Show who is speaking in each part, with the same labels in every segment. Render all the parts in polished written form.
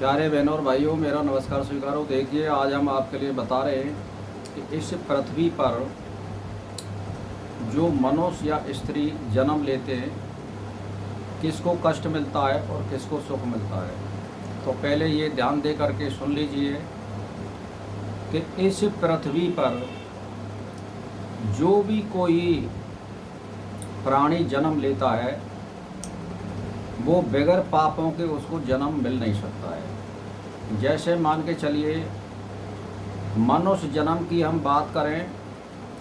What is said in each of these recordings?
Speaker 1: प्यारे बहनों और भाइयों, मेरा नमस्कार स्वीकारो। देखिए, आज हम आपके लिए बता रहे हैं कि इस पृथ्वी पर जो मनुष्य या स्त्री जन्म लेते हैं, किसको कष्ट मिलता है और किसको सुख मिलता है। तो पहले ये ध्यान दे करके सुन लीजिए कि इस पृथ्वी पर जो भी कोई प्राणी जन्म लेता है, वो बगैर पापों के उसको जन्म मिल नहीं सकता है। जैसे मान के चलिए, मनुष्य जन्म की हम बात करें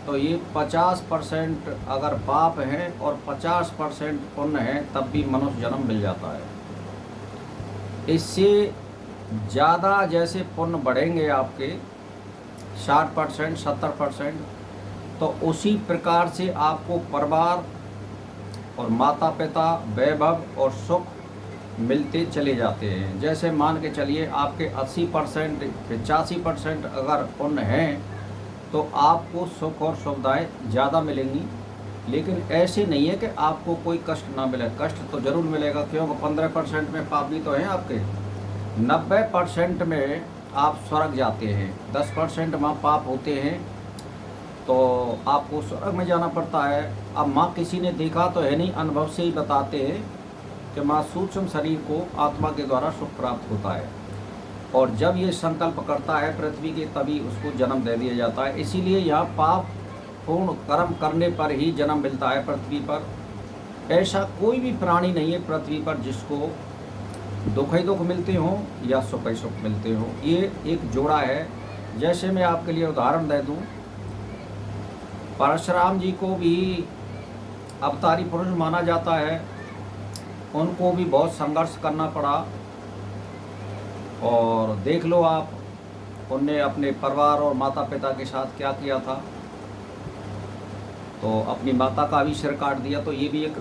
Speaker 1: तो ये 50% अगर पाप हैं और 50% पुण्य है, तब भी मनुष्य जन्म मिल जाता है। इससे ज़्यादा जैसे पुण्य बढ़ेंगे आपके 60% 70%, तो उसी प्रकार से आपको परिवार और माता पिता, वैभव और सुख मिलते चले जाते हैं। जैसे मान के चलिए, आपके 80% 85% अगर पुण्य हैं तो आपको सुख और सुविधाएं ज़्यादा मिलेंगी। लेकिन ऐसे नहीं है कि आपको कोई कष्ट ना मिले। कष्ट तो ज़रूर मिलेगा, क्योंकि 15% में पाप भी तो हैं आपके। 90% में आप स्वर्ग जाते हैं, 10% वहाँ पाप होते हैं तो आपको स्वर्ग में जाना पड़ता है। अब माँ किसी ने देखा तो है नहीं, अनुभव से ही बताते हैं कि माँ सूक्ष्म शरीर को आत्मा के द्वारा सुख प्राप्त होता है, और जब ये संकल्प करता है पृथ्वी के, तभी उसको जन्म दे दिया जाता है। इसीलिए यहाँ पाप पूर्ण कर्म करने पर ही जन्म मिलता है पृथ्वी पर। ऐसा कोई भी प्राणी नहीं है पृथ्वी पर जिसको दुख ही दुख मिलते हों या सुख ही सुख मिलते हों। ये एक जोड़ा है। जैसे मैं आपके लिए उदाहरण दे दूँ, परशुराम जी को भी अवतारी पुरुष माना जाता है। उनको भी बहुत संघर्ष करना पड़ा, और देख लो आप, उनने अपने परिवार और माता पिता के साथ क्या किया था। तो अपनी माता का भी सिर काट दिया, तो ये भी एक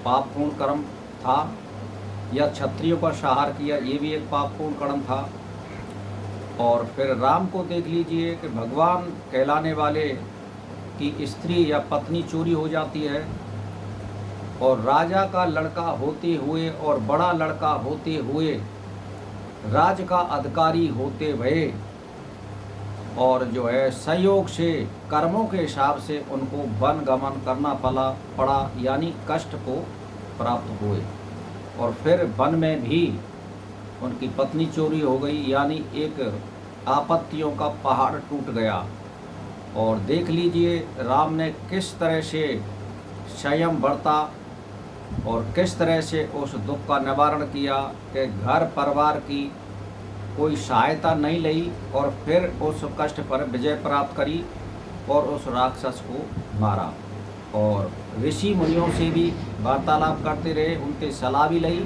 Speaker 1: पापपूर्ण कर्म था। या क्षत्रियों का संहार किया, ये भी एक पापपूर्ण कर्म था। और फिर राम को देख लीजिए कि भगवान कहलाने वाले की स्त्री या पत्नी चोरी हो जाती है, और राजा का लड़का होते हुए और बड़ा लड़का होते हुए, राज का अधिकारी होते हुए, और जो है संयोग से कर्मों के हिसाब से उनको वन गमन करना पड़ा, यानी कष्ट को प्राप्त हुए। और फिर वन में भी उनकी पत्नी चोरी हो गई, यानी एक आपत्तियों का पहाड़ टूट गया। और देख लीजिए राम ने किस तरह से संयम बरता और किस तरह से उस दुख का निवारण किया कि घर परिवार की कोई सहायता नहीं ली, और फिर उस कष्ट पर विजय प्राप्त करी और उस राक्षस को मारा। और ऋषि मुनियों से भी वार्तालाप करते रहे, उनके सलाह भी ली,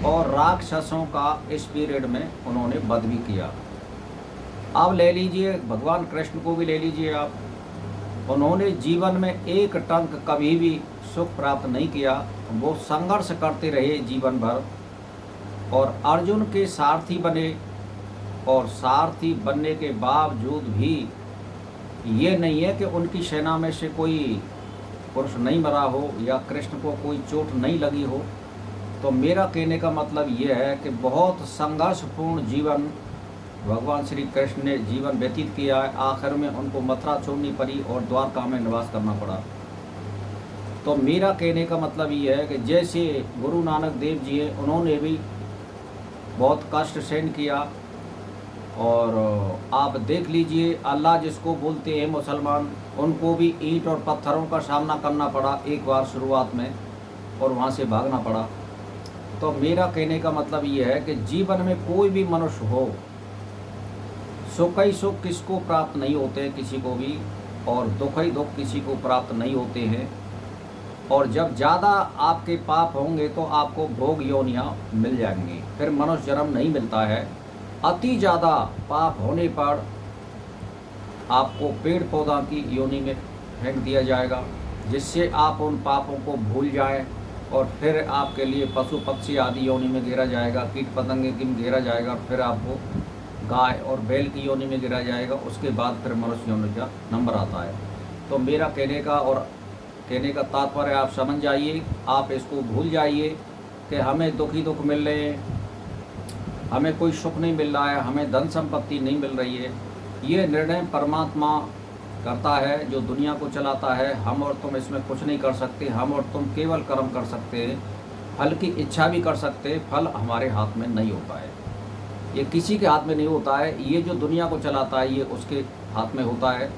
Speaker 1: और राक्षसों का इस पीरियड में उन्होंने वध भी किया। अब ले लीजिए भगवान कृष्ण को भी ले लीजिए आप, उन्होंने जीवन में एक टंक कभी भी सुख प्राप्त नहीं किया। वो संघर्ष करते रहे जीवन भर, और अर्जुन के सारथी बने, और सारथी बनने के बावजूद भी ये नहीं है कि उनकी सेना में से कोई पुरुष नहीं मरा हो या कृष्ण को कोई चोट नहीं लगी हो। तो मेरा कहने का मतलब ये है कि बहुत संघर्षपूर्ण जीवन भगवान श्री कृष्ण ने जीवन व्यतीत किया है। आखिर में उनको मथुरा छोड़नी पड़ी और द्वारका में निवास करना पड़ा। तो मेरा कहने का मतलब ये है कि जैसे गुरु नानक देव जी हैं, उन्होंने भी बहुत कष्ट सहन किया। और आप देख लीजिए, अल्लाह जिसको बोलते हैं मुसलमान, उनको भी ईंट और पत्थरों का सामना करना पड़ा एक बार शुरुआत में, और वहाँ से भागना पड़ा। तो मेरा कहने का मतलब ये है कि जीवन में कोई भी मनुष्य हो, सुख ही सुख किसको प्राप्त नहीं होते किसी को भी, और दुख ही दुख किसी को प्राप्त नहीं होते हैं। और जब ज़्यादा आपके पाप होंगे तो आपको भोग योनियाँ मिल जाएंगी, फिर मनुष्य जन्म नहीं मिलता है। अति ज़्यादा पाप होने पर आपको पेड़ पौधा की योनि में फेंक दिया जाएगा, जिससे आप उन पापों को भूल जाएं, और फिर आपके लिए पशु पक्षी आदि योनि में गिरा जाएगा, कीट पतंगे की में गिरा जाएगा, फिर आपको गाय और बैल की योनि में गिरा जाएगा। उसके बाद फिर मनुष्य योनि का नंबर आता है। तो मेरा कहने का तात्पर्य आप समझ जाइए, आप इसको भूल जाइए कि हमें दुख ही दुख मिल रहे हैं। हमें कोई सुख नहीं मिल रहा है, हमें धन संपत्ति नहीं मिल रही है, ये निर्णय परमात्मा करता है जो दुनिया को चलाता है। हम और तुम इसमें कुछ नहीं कर सकते, हम और तुम केवल कर्म कर सकते हैं, फल की इच्छा भी कर सकते, फल हमारे हाथ में नहीं होता है, ये किसी के हाथ में नहीं होता है, ये जो दुनिया को चलाता है ये उसके हाथ में होता है।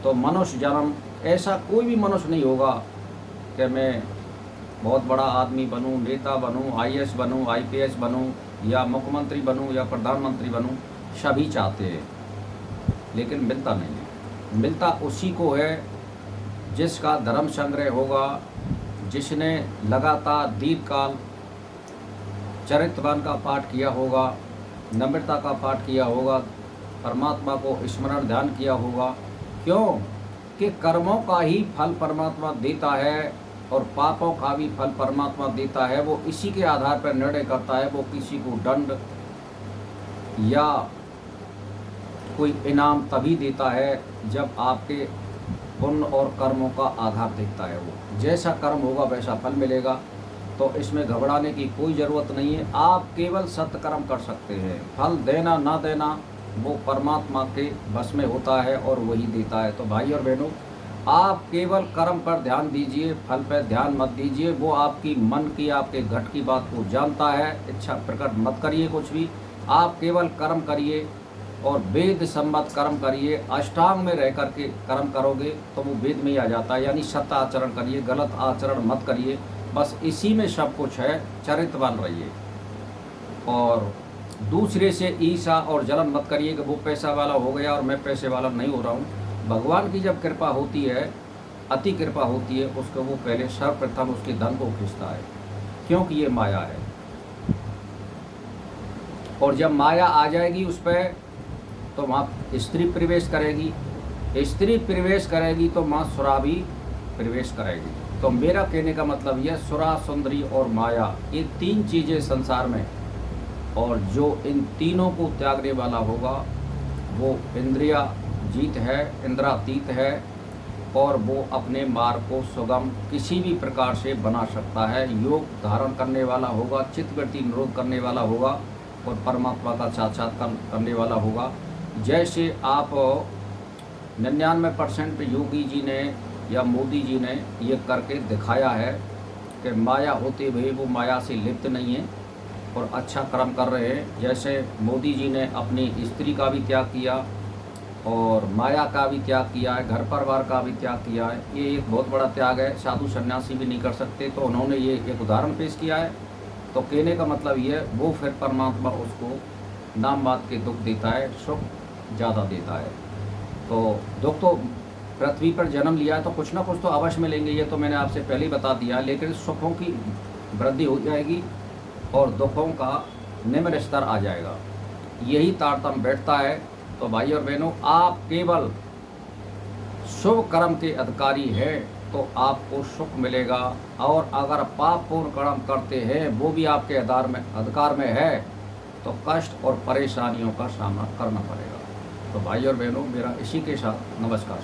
Speaker 1: तो मनुष्य जन्म, ऐसा कोई भी मनुष्य नहीं होगा कि मैं बहुत बड़ा आदमी बनूं, नेता बनूं, आईएएस बनूं, आईपीएस बनूं, या मुख्यमंत्री बनूं, या प्रधानमंत्री बनूं। सभी चाहते हैं लेकिन मिलता नहीं है। मिलता उसी को है जिसका धर्म संग्रह होगा, जिसने लगातार दीर्घकाल चरित्रवान का पाठ किया होगा, नम्रता का पाठ किया होगा, परमात्मा को स्मरण ध्यान किया होगा। क्यों कि कर्मों का ही फल परमात्मा देता है और पापों का भी फल परमात्मा देता है। वो इसी के आधार पर निर्णय करता है, वो किसी को दंड या कोई इनाम तभी देता है जब आपके पुण्य और कर्मों का आधार देखता है। वो जैसा कर्म होगा वैसा फल मिलेगा। तो इसमें घबराने की कोई ज़रूरत नहीं है। आप केवल सत्कर्म कर सकते हैं, फल देना ना देना वो परमात्मा के बस में होता है और वही देता है। तो भाई और बहनों, आप केवल कर्म पर ध्यान दीजिए, फल पर ध्यान मत दीजिए। वो आपकी मन की, आपके घट की बात को जानता है। इच्छा प्रकट मत करिए कुछ भी, आप केवल कर्म करिए और वेद सम्मत कर्म करिए। अष्टांग में रह करके कर्म करोगे तो वो वेद में ही आ जाता है, यानी सत्य आचरण करिए, गलत आचरण मत करिए। बस इसी में सब कुछ है, चरित्रवान रहिए। और दूसरे से ईर्ष्या और जलन मत करिए कि वो पैसा वाला हो गया और मैं पैसे वाला नहीं हो रहा हूँ। भगवान की जब कृपा होती है, अति कृपा होती है, उसको वो पहले सर्वप्रथम उसके धन को खींचता है, क्योंकि ये माया है। और जब माया आ जाएगी उस पर तो वहाँ स्त्री प्रवेश करेगी, स्त्री प्रवेश करेगी तो वहाँ सुरा भी प्रवेश करेगी। तो मेरा कहने का मतलब यह, सुरा, सुंदरी और माया, ये तीन चीज़ें संसार में, और जो इन तीनों को त्यागने वाला होगा वो इंद्रिया जीत है, इंद्रातीत है, और वो अपने मार्ग को सुगम किसी भी प्रकार से बना सकता है। योग धारण करने वाला होगा, चित्तवृत्ति निरोध करने वाला होगा और परमात्मा का साक्षात्कार करने वाला होगा। जैसे आप 99% योगी जी ने या मोदी जी ने ये करके दिखाया है कि माया होते हुए वो माया से लिप्त नहीं है और अच्छा कर्म कर रहे हैं। जैसे मोदी जी ने अपनी स्त्री का भी त्याग किया और माया का भी त्याग किया है, घर परिवार का भी त्याग किया है। ये एक बहुत बड़ा त्याग है, साधु सन्यासी भी नहीं कर सकते। तो उन्होंने ये एक उदाहरण पेश किया है। तो कहने का मतलब ये, वो फिर परमात्मा उसको नाम बात के दुख देता है, सुख ज़्यादा देता है। तो दुख तो पृथ्वी पर जन्म लिया है तो कुछ ना कुछ तो अवश्य मिलेंगे, ये तो मैंने आपसे पहले ही बता दिया। लेकिन सुखों की वृद्धि हो जाएगी और दुखों का निम्न स्तर आ जाएगा, यही तारतम्य बैठता है। तो भाई और बहनों, आप केवल शुभ कर्म के अधिकारी हैं तो आपको सुख मिलेगा, और अगर पापपूर्ण कर्म करते हैं वो भी आपके अधिकार में है तो कष्ट और परेशानियों का सामना करना पड़ेगा। तो भाई और बहनों, मेरा इसी के साथ नमस्कार।